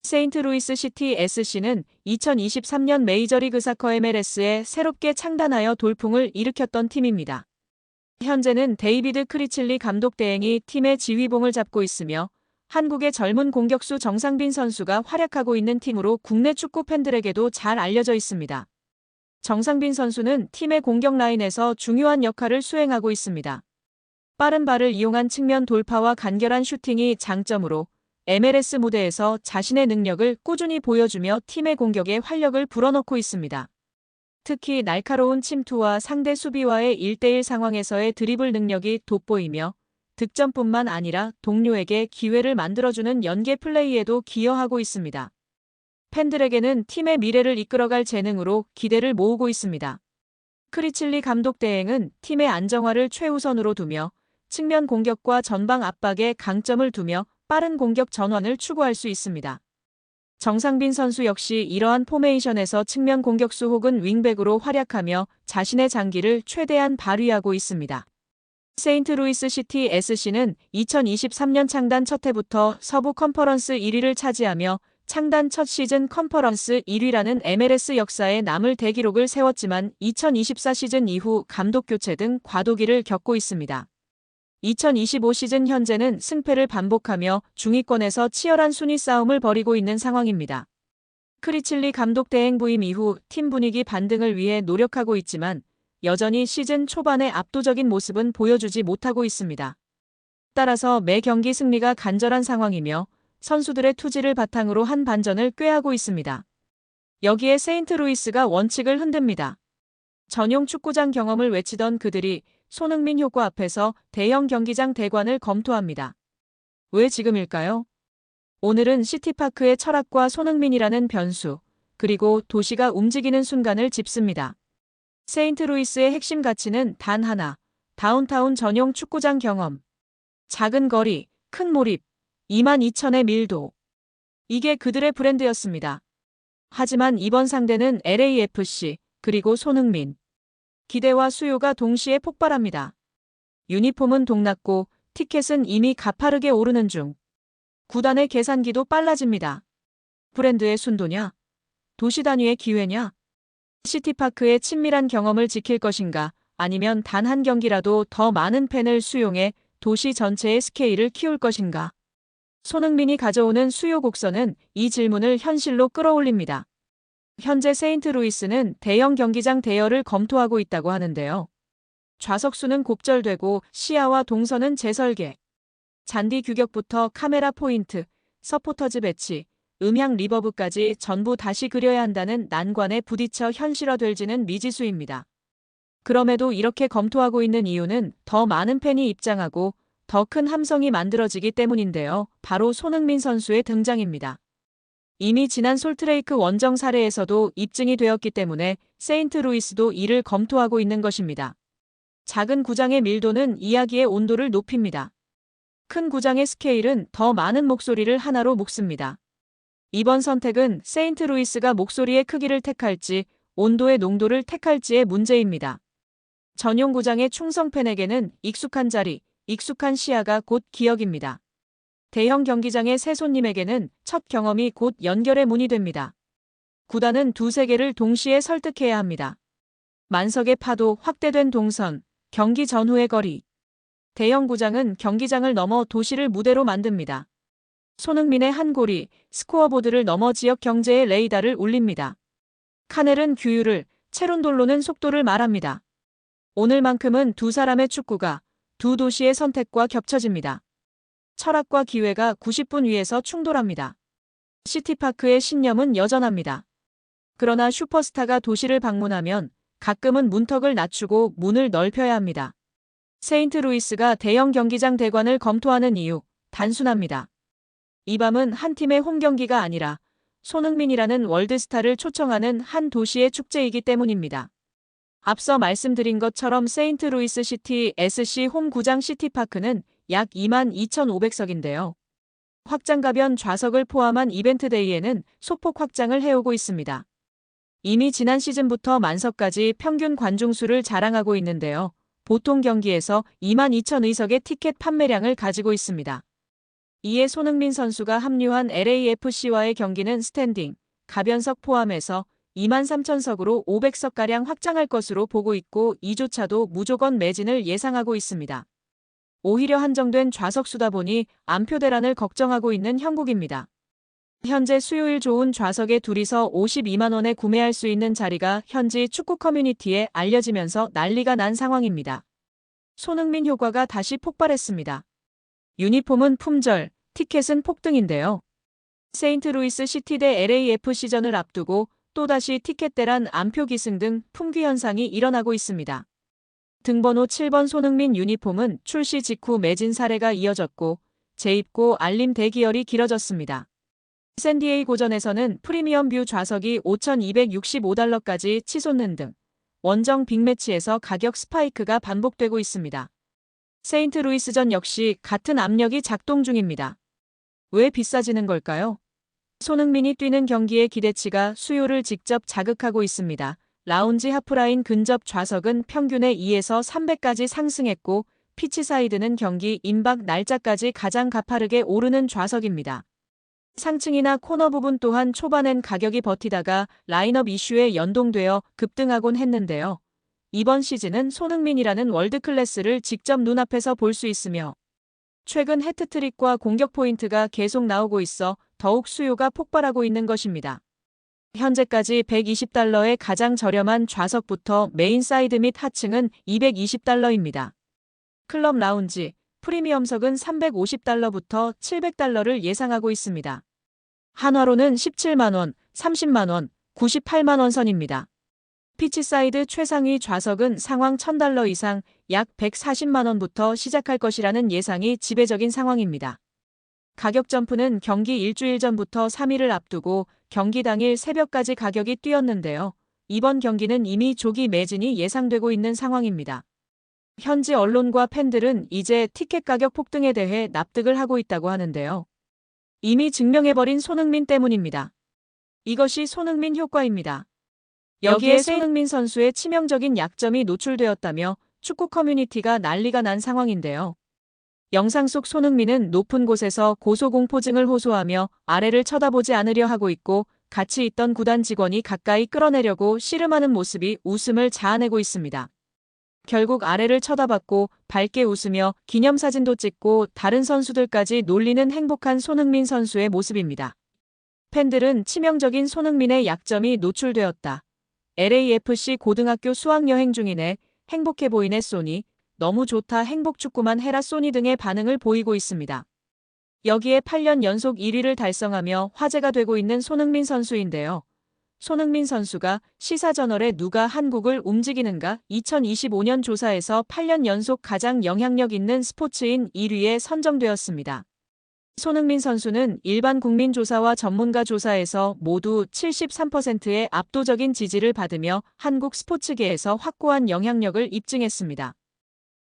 세인트루이스 시티 SC는 2023년 메이저리그 사커 MLS에 새롭게 창단하여 돌풍을 일으켰던 팀입니다. 현재는 데이비드 크리칠리 감독 대행이 팀의 지휘봉을 잡고 있으며 한국의 젊은 공격수 정상빈 선수가 활약하고 있는 팀으로 국내 축구 팬들에게도 잘 알려져 있습니다. 정상빈 선수는 팀의 공격 라인에서 중요한 역할을 수행하고 있습니다. 빠른 발을 이용한 측면 돌파와 간결한 슈팅이 장점으로 MLS 무대에서 자신의 능력을 꾸준히 보여주며 팀의 공격에 활력을 불어넣고 있습니다. 특히 날카로운 침투와 상대 수비와의 1대1 상황에서의 드리블 능력이 돋보이며 득점뿐만 아니라 동료에게 기회를 만들어주는 연계 플레이에도 기여하고 있습니다. 팬들에게는 팀의 미래를 이끌어갈 재능으로 기대를 모으고 있습니다. 크리칠리 감독 대행은 팀의 안정화를 최우선으로 두며 측면 공격과 전방 압박에 강점을 두며 빠른 공격 전환을 추구할 수 있습니다. 정상빈 선수 역시 이러한 포메이션에서 측면 공격수 혹은 윙백으로 활약하며 자신의 장기를 최대한 발휘하고 있습니다. 세인트루이스 시티 SC는 2023년 창단 첫 해부터 서부 컨퍼런스 1위를 차지하며 창단 첫 시즌 컨퍼런스 1위라는 MLS 역사에 남을 대기록을 세웠지만 2024 시즌 이후 감독 교체 등 과도기를 겪고 있습니다. 2025 시즌 현재는 승패를 반복하며 중위권에서 치열한 순위 싸움을 벌이고 있는 상황입니다. 크리칠리 감독 대행 부임 이후 팀 분위기 반등을 위해 노력하고 있지만 여전히 시즌 초반의 압도적인 모습은 보여주지 못하고 있습니다. 따라서 매 경기 승리가 간절한 상황이며 선수들의 투지를 바탕으로 한 반전을 꾀하고 있습니다. 여기에 세인트루이스가 원칙을 흔듭니다. 전용 축구장 경험을 외치던 그들이 손흥민 효과 앞에서 대형 경기장 대관을 검토합니다. 왜 지금일까요? 오늘은 시티파크의 철학과 손흥민이라는 변수, 그리고 도시가 움직이는 순간을 짚습니다. 세인트루이스의 핵심 가치는 단 하나, 다운타운 전용 축구장 경험. 작은 거리, 큰 몰입, 22,000의 밀도. 이게 그들의 브랜드였습니다. 하지만 이번 상대는 LAFC, 그리고 손흥민. 기대와 수요가 동시에 폭발합니다. 유니폼은 동났고 티켓은 이미 가파르게 오르는 중. 구단의 계산기도 빨라집니다. 브랜드의 순도냐? 도시 단위의 기회냐? 시티파크의 친밀한 경험을 지킬 것인가? 아니면 단 한 경기라도 더 많은 팬을 수용해 도시 전체의 스케일을 키울 것인가? 손흥민이 가져오는 수요 곡선은 이 질문을 현실로 끌어올립니다. 현재 세인트루이스는 대형 경기장 대여를 검토하고 있다고 하는데요. 좌석수는 곱절되고 시야와 동선은 재설계. 잔디 규격부터 카메라 포인트, 서포터즈 배치, 음향 리버브까지 전부 다시 그려야 한다는 난관에 부딪혀 현실화될지는 미지수입니다. 그럼에도 이렇게 검토하고 있는 이유는 더 많은 팬이 입장하고 더 큰 함성이 만들어지기 때문인데요. 바로 손흥민 선수의 등장입니다. 이미 지난 솔트레이크 원정 사례에서도 입증이 되었기 때문에 세인트루이스도 이를 검토하고 있는 것입니다. 작은 구장의 밀도는 이야기의 온도를 높입니다. 큰 구장의 스케일은 더 많은 목소리를 하나로 묶습니다. 이번 선택은 세인트루이스가 목소리의 크기를 택할지 온도의 농도를 택할지의 문제입니다. 전용 구장의 충성 팬에게는 익숙한 자리, 익숙한 시야가 곧 기억입니다. 대형 경기장의 새 손님에게는 첫 경험이 곧 연결의 문이 됩니다. 구단은 두세 개를 동시에 설득해야 합니다. 만석의 파도, 확대된 동선, 경기 전후의 거리. 대형 구장은 경기장을 넘어 도시를 무대로 만듭니다. 손흥민의 한 골이 스코어보드를 넘어 지역 경제의 레이더를 울립니다. 카넬은 규율을, 체론돌로는 속도를 말합니다. 오늘만큼은 두 사람의 축구가 두 도시의 선택과 겹쳐집니다. 철학과 기회가 90분 위에서 충돌합니다. 시티파크의 신념은 여전합니다. 그러나 슈퍼스타가 도시를 방문하면 가끔은 문턱을 낮추고 문을 넓혀야 합니다. 세인트루이스가 대형 경기장 대관을 검토하는 이유, 단순합니다. 이 밤은 한 팀의 홈경기가 아니라 손흥민이라는 월드스타를 초청하는 한 도시의 축제이기 때문입니다. 앞서 말씀드린 것처럼 세인트루이스 시티 SC 홈 구장 시티파크는 약 22,500석인데요. 확장 가변 좌석을 포함한 이벤트 데이에는 소폭 확장을 해오고 있습니다. 이미 지난 시즌부터 만석까지 평균 관중수를 자랑하고 있는데요. 보통 경기에서 22,000의석의 티켓 판매량을 가지고 있습니다. 이에 손흥민 선수가 합류한 LAFC와의 경기는 스탠딩, 가변석 포함해서 23,000석으로 500석가량 확장할 것으로 보고 있고 이조차도 무조건 매진을 예상하고 있습니다. 오히려 한정된 좌석 수다 보니 안표 대란을 걱정하고 있는 형국입니다. 현재 수요일 좋은 좌석에 둘이서 52만 원에 구매할 수 있는 자리가 현지 축구 커뮤니티에 알려지면서 난리가 난 상황입니다. 손흥민 효과가 다시 폭발했습니다. 유니폼은 품절, 티켓은 폭등인데요. 세인트루이스 시티 대 LAFC전을 앞두고 또다시 티켓 대란, 안표 기승 등 품귀 현상이 일어나고 있습니다. 등번호 7번 손흥민 유니폼은 출시 직후 매진 사례가 이어졌고 재입고 알림 대기열이 길어졌습니다. 샌디에이고전에서는 프리미엄 뷰 좌석이 5,265달러까지 치솟는 등 원정 빅매치에서 가격 스파이크가 반복되고 있습니다. 세인트루이스전 역시 같은 압력이 작동 중입니다. 왜 비싸지는 걸까요? 손흥민이 뛰는 경기의 기대치가 수요를 직접 자극하고 있습니다. 라운지 하프라인 근접 좌석은 평균에 2에서 300까지 상승했고 피치사이드는 경기 임박 날짜까지 가장 가파르게 오르는 좌석입니다. 상층이나 코너 부분 또한 초반엔 가격이 버티다가 라인업 이슈에 연동되어 급등하곤 했는데요. 이번 시즌은 손흥민이라는 월드클래스를 직접 눈앞에서 볼 수 있으며 최근 해트트릭과 공격 포인트가 계속 나오고 있어 더욱 수요가 폭발하고 있는 것입니다. 현재까지 120달러의 가장 저렴한 좌석부터 메인 사이드 및 하층은 220달러입니다. 클럽 라운지, 프리미엄석은 350달러부터 700달러를 예상하고 있습니다. 한화로는 17만원, 30만원, 98만원 선입니다. 피치사이드 최상위 좌석은 상황 1000달러 이상 약 140만원부터 시작할 것이라는 예상이 지배적인 상황입니다. 가격 점프는 경기 일주일 전부터 3일을 앞두고 경기 당일 새벽까지 가격이 뛰었는데요. 이번 경기는 이미 조기 매진이 예상되고 있는 상황입니다. 현지 언론과 팬들은 이제 티켓 가격 폭등에 대해 납득을 하고 있다고 하는데요. 이미 증명해버린 손흥민 때문입니다. 이것이 손흥민 효과입니다. 여기에 손흥민 선수의 치명적인 약점이 노출되었다며 축구 커뮤니티가 난리가 난 상황인데요. 영상 속 손흥민은 높은 곳에서 고소공포증을 호소하며 아래를 쳐다보지 않으려 하고 있고 같이 있던 구단 직원이 가까이 끌어내려고 씨름하는 모습이 웃음을 자아내고 있습니다. 결국 아래를 쳐다봤고 밝게 웃으며 기념사진도 찍고 다른 선수들까지 놀리는 행복한 손흥민 선수의 모습입니다. 팬들은 치명적인 손흥민의 약점이 노출되었다. LAFC 고등학교 수학여행 중이네. 행복해 보이네 소니. 너무 좋다 행복축구만 해라 소니 등의 반응을 보이고 있습니다. 여기에 8년 연속 1위를 달성하며 화제가 되고 있는 손흥민 선수인데요. 손흥민 선수가 시사저널에 누가 한국을 움직이는가 2025년 조사에서 8년 연속 가장 영향력 있는 스포츠인 1위에 선정되었습니다. 손흥민 선수는 일반 국민 조사와 전문가 조사에서 모두 73%의 압도적인 지지를 받으며 한국 스포츠계에서 확고한 영향력을 입증했습니다.